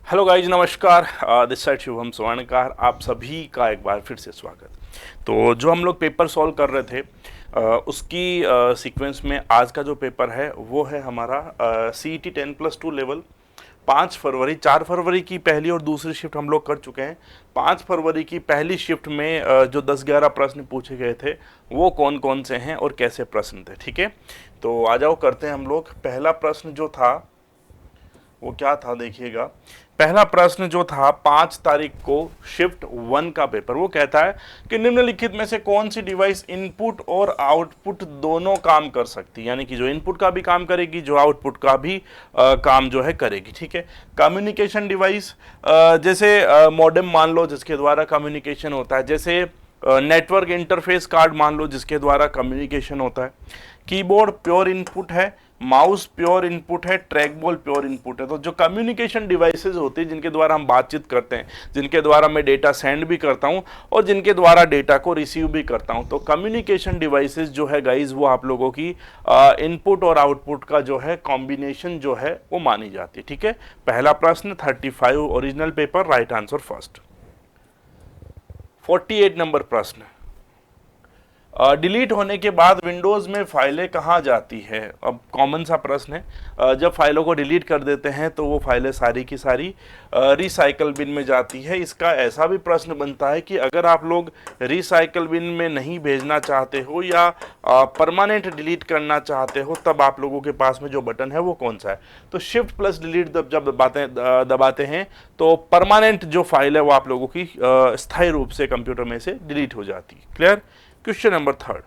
Hello guys, नमस्कार। This side Shubham स्वर्णकार, आप सभी का एक बार फिर से स्वागत। तो जो हम लोग पेपर सॉल्व कर रहे थे उसकी सीक्वेंस में आज का जो पेपर है वो है हमारा CET 10+2 लेवल। 4 फरवरी की पहली और दूसरी शिफ्ट हम लोग कर चुके हैं। 5 फरवरी की पहली शिफ्ट में जो 10-11 प्रश्न पूछे गए थे वो कौन कौन से हैं और कैसे प्रश्न थे। ठीक है, तो आ जाओ करते हैं हम लोग। पहला प्रश्न जो था वो क्या था, देखिएगा। पहला प्रश्न जो था 5 तारीख को शिफ्ट 1 का पेपर, वो कहता है कि निम्नलिखित में से कौन सी डिवाइस इनपुट और आउटपुट दोनों काम कर सकती है, यानी कि जो इनपुट का भी काम करेगी, जो आउटपुट का भी काम जो है करेगी। ठीक है, कम्युनिकेशन डिवाइस, जैसे मॉडेम मान लो जिसके द्वारा कम्युनिकेशन होता है, जैसे नेटवर्क इंटरफेस कार्ड मान लो जिसके द्वारा कम्युनिकेशन होता है। कीबोर्ड प्योर इनपुट है, माउस प्योर इनपुट है, ट्रैक बॉल प्योर इनपुट है। तो जो कम्युनिकेशन डिवाइसेस होती है जिनके द्वारा हम बातचीत करते हैं, जिनके द्वारा मैं डेटा सेंड भी करता हूं और जिनके द्वारा डेटा को रिसीव भी करता हूं, तो कम्युनिकेशन डिवाइसेस जो है गाइज वो आप लोगों की इनपुट और आउटपुट का जो है कॉम्बिनेशन जो है वो मानी जाती है। ठीक है, पहला प्रश्न 35 original paper, right answer first. 48 number प्रश्न, डिलीट होने के बाद विंडोज़ में फाइलें कहाँ जाती है। अब कॉमन सा प्रश्न है, जब फाइलों को डिलीट कर देते हैं तो वो फाइलें सारी की सारी रिसाइकल बिन में जाती है। इसका ऐसा भी प्रश्न बनता है कि अगर आप लोग रिसाइकल बिन में नहीं भेजना चाहते हो या परमानेंट डिलीट करना चाहते हो, तब आप लोगों के पास में जो बटन है वो कौन सा है। तो शिफ्ट प्लस डिलीट जब दबाते हैं तो परमानेंट जो फाइल है वो आप लोगों की स्थायी रूप से कंप्यूटर में से डिलीट हो जाती है। क्लियर। क्वेश्चन नंबर 3,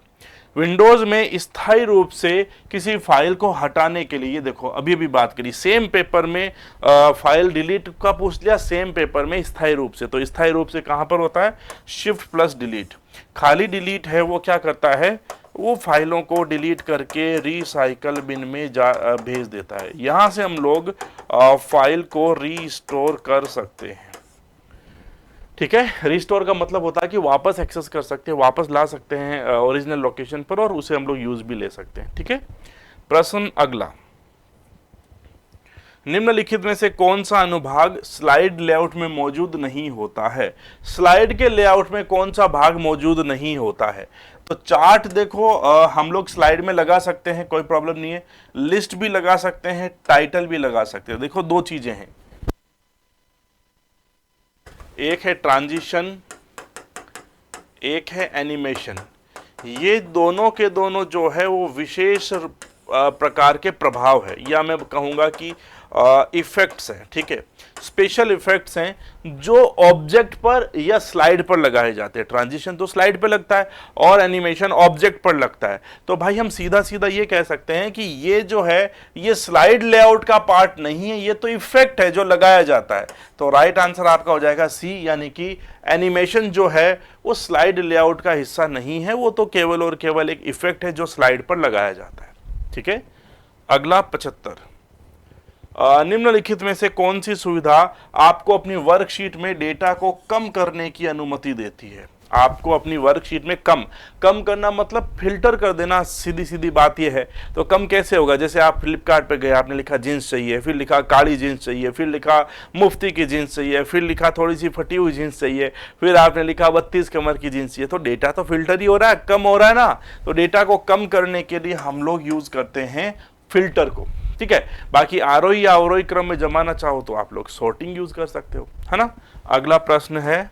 विंडोज में स्थायी रूप से किसी फाइल को हटाने के लिए, देखो अभी अभी बात करी, सेम पेपर में फाइल डिलीट का पूछ लिया, सेम पेपर में स्थायी रूप से, तो स्थायी रूप से कहां पर होता है, शिफ्ट प्लस डिलीट। खाली डिलीट है वो क्या करता है, वो फाइलों को डिलीट करके रिसाइकल बिन में भेज देता है। यहां से हम लोग फाइल को रीस्टोर कर सकते हैं। ठीक है, रिस्टोर का मतलब होता है कि वापस एक्सेस कर सकते हैं, वापस ला सकते हैं ओरिजिनल लोकेशन पर और उसे हम लोग यूज भी ले सकते हैं। ठीक है, प्रश्न अगला, निम्नलिखित में से कौन सा अनुभाग स्लाइड लेआउट में मौजूद नहीं होता है। स्लाइड के लेआउट में कौन सा भाग मौजूद नहीं होता है। तो चार्ट देखो हम लोग स्लाइड में लगा सकते हैं, कोई प्रॉब्लम नहीं है। लिस्ट भी लगा सकते हैं, टाइटल भी लगा सकते हैं। देखो दो चीजें हैं, एक है ट्रांजिशन, एक है एनिमेशन। ये दोनों के दोनों जो है वो विशेष प्रकार के प्रभाव है, या मैं कहूँगा कि इफेक्ट्स हैं। ठीक है, स्पेशल इफेक्ट्स हैं जो ऑब्जेक्ट पर या स्लाइड पर लगाए जाते हैं। ट्रांजिशन तो स्लाइड पर लगता है और एनिमेशन ऑब्जेक्ट पर लगता है। तो भाई हम सीधा सीधा ये कह सकते हैं कि ये जो है ये स्लाइड लेआउट का पार्ट नहीं है, ये तो इफेक्ट है जो लगाया जाता है। तो राइट आंसर आपका हो जाएगा सी, यानी कि एनिमेशन जो है वो स्लाइड लेआउट का हिस्सा नहीं है, वो तो केवल और केवल एक इफेक्ट है जो स्लाइड पर लगाया जाता है। ठीक है, अगला 75, निम्नलिखित में से कौन सी सुविधा आपको अपनी वर्कशीट में डेटा को कम करने की अनुमति देती है। आपको अपनी वर्कशीट में कम करना मतलब फिल्टर कर देना, सीधी सीधी बात यह है। तो कम कैसे होगा, जैसे आप फ्लिपकार्ट पे गए, आपने लिखा जीन्स चाहिए, फिर लिखा काली जीन्स चाहिए, फिर लिखा मुफ्ती की जीन्स चाहिए, फिर लिखा थोड़ी सी फटी हुई जीन्स चाहिए, फिर आपने लिखा 32 कमर की जीन्स चाहिए। तो डेटा तो फिल्टर ही हो रहा है, कम हो रहा है ना। तो डेटा को कम करने के लिए हम लोग यूज करते हैं फिल्टर को। ठीक है, बाकी आरोही या अवरोही क्रम में जमाना चाहो तो आप लोग सॉर्टिंग यूज कर सकते हो, है ना। अगला प्रश्न है,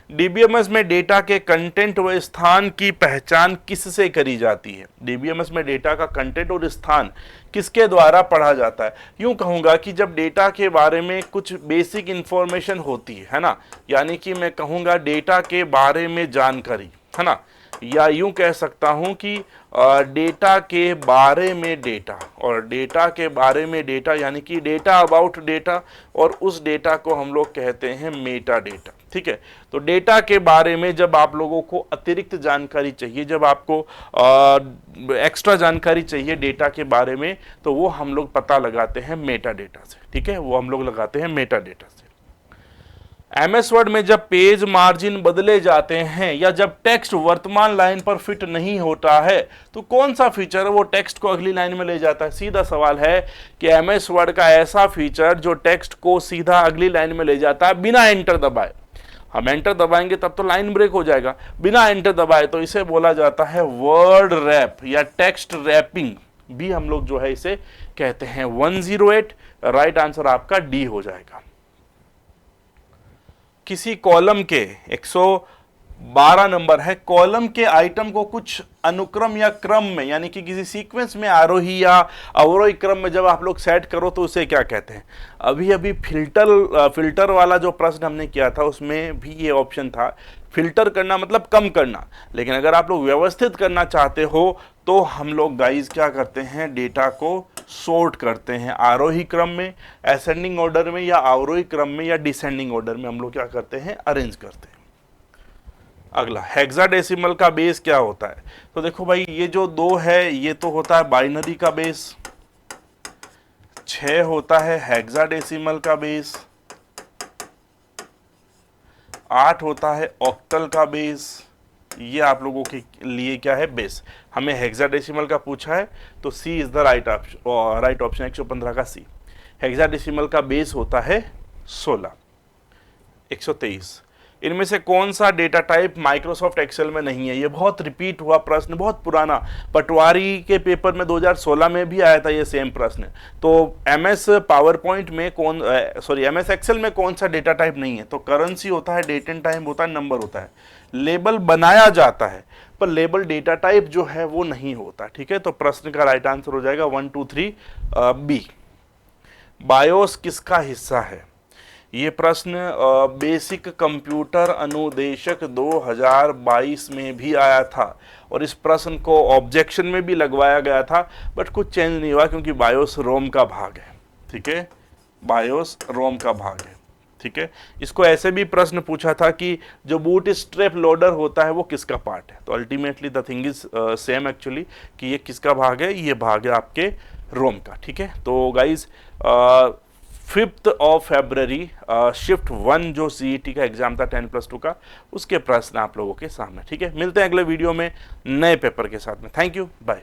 डीबीएमएस में डेटा के कंटेंट व स्थान की पहचान किससे करी जाती है। डीबीएमएस में डेटा का कंटेंट और स्थान किसके द्वारा पढ़ा जाता है। यूं कहूंगा कि जब डेटा के बारे में कुछ बेसिक इंफॉर्मेशन होती है ना, यानी कि मैं कहूंगा डेटा के बारे में जानकारी, है ना, या यूं कह सकता हूं कि डेटा के बारे में डेटा, और डेटा के बारे में डेटा यानी कि डेटा अबाउट डेटा, और उस डेटा को हम लोग कहते हैं मेटा डेटा। ठीक है, तो डेटा के बारे में जब आप लोगों को अतिरिक्त जानकारी चाहिए, जब आपको एक्स्ट्रा जानकारी चाहिए डेटा के बारे में, तो वो हम लोग पता लगाते हैं मेटा डेटा से। ठीक है, वो हम लोग लगाते हैं मेटा डेटा से। MS वर्ड में जब पेज मार्जिन बदले जाते हैं या जब टेक्स्ट वर्तमान लाइन पर फिट नहीं होता है तो कौन सा फीचर है वो टेक्स्ट को अगली लाइन में ले जाता है। सीधा सवाल है कि MS वर्ड का ऐसा फीचर जो टेक्स्ट को सीधा अगली लाइन में ले जाता है बिना एंटर दबाए। हम एंटर दबाएंगे तब तो लाइन ब्रेक हो जाएगा, बिना एंटर दबाए, तो इसे बोला जाता है वर्ड रैप या टेक्स्ट रैपिंग भी हम लोग जो है इसे कहते हैं। 108 राइट आंसर आपका डी हो जाएगा। किसी कॉलम के 112 नंबर है, कॉलम के आइटम को कुछ अनुक्रम या क्रम में यानी कि किसी सीक्वेंस में आरोही या अवरोही क्रम में जब आप लोग सेट करो तो उसे क्या कहते हैं। अभी अभी फिल्टर वाला जो प्रश्न हमने किया था उसमें भी ये ऑप्शन था। फिल्टर करना मतलब कम करना, लेकिन अगर आप लोग व्यवस्थित करना चाहते हो तो हम लोग गाइज क्या करते हैं, डेटा को सॉर्ट करते हैं आरोही क्रम में, असेंडिंग ऑर्डर में, या अवरोही क्रम में, या डिसेंडिंग ऑर्डर में हम लोग क्या करते हैं, अरेंज करते हैं। अगला हेक्साडेसिमल का बेस क्या होता है। तो देखो भाई ये जो 2 है ये तो होता है बाइनरी का बेस, 6 होता है हेक्साडेसिमल का बेस, 8 होता है ऑक्टल का बेस। ये आप लोगों के लिए क्या है, बेस। हमें हेक्साडेसिमल का पूछा है तो सी इज द राइट ऑप्शन 115 का सी। हेक्साडेसिमल का बेस होता है 16। 123 इनमें से कौन सा डेटा टाइप माइक्रोसॉफ्ट एक्सेल में नहीं है। ये बहुत रिपीट हुआ प्रश्न, बहुत पुराना, पटवारी के पेपर में 2016 में भी आया था ये सेम प्रश्न। तो MS पावर पॉइंट में MS एक्सेल में कौन सा डेटा टाइप नहीं है। तो करेंसी होता है, डेट एंड टाइम होता है, नंबर होता है। लेबल बनाया जाता है पर लेबल डेटा टाइप जो है वो नहीं होता। ठीक है, तो प्रश्न का राइट आंसर हो जाएगा 1 2 3 बी। बायोस किसका हिस्सा है। ये प्रश्न बेसिक कंप्यूटर अनुदेशक 2022 में भी आया था और इस प्रश्न को ऑब्जेक्शन में भी लगवाया गया था, बट कुछ चेंज नहीं हुआ क्योंकि बायोस रोम का भाग है। ठीक है, बायोस रोम का भाग है। ठीक है, इसको ऐसे भी प्रश्न पूछा था कि जो बूट स्ट्रैप लोडर होता है वो किसका पार्ट है। तो ultimately the thing is same actually कि ये किसका भाग है, ये भाग है आपके रोम का। ठीक है, तो गाइज 5 फरवरी शिफ्ट 1 जो CET का एग्जाम था 10+2 का, उसके प्रश्न आप लोगों के सामने। ठीक है, मिलते हैं अगले वीडियो में नए पेपर के साथ में। Thank you, bye.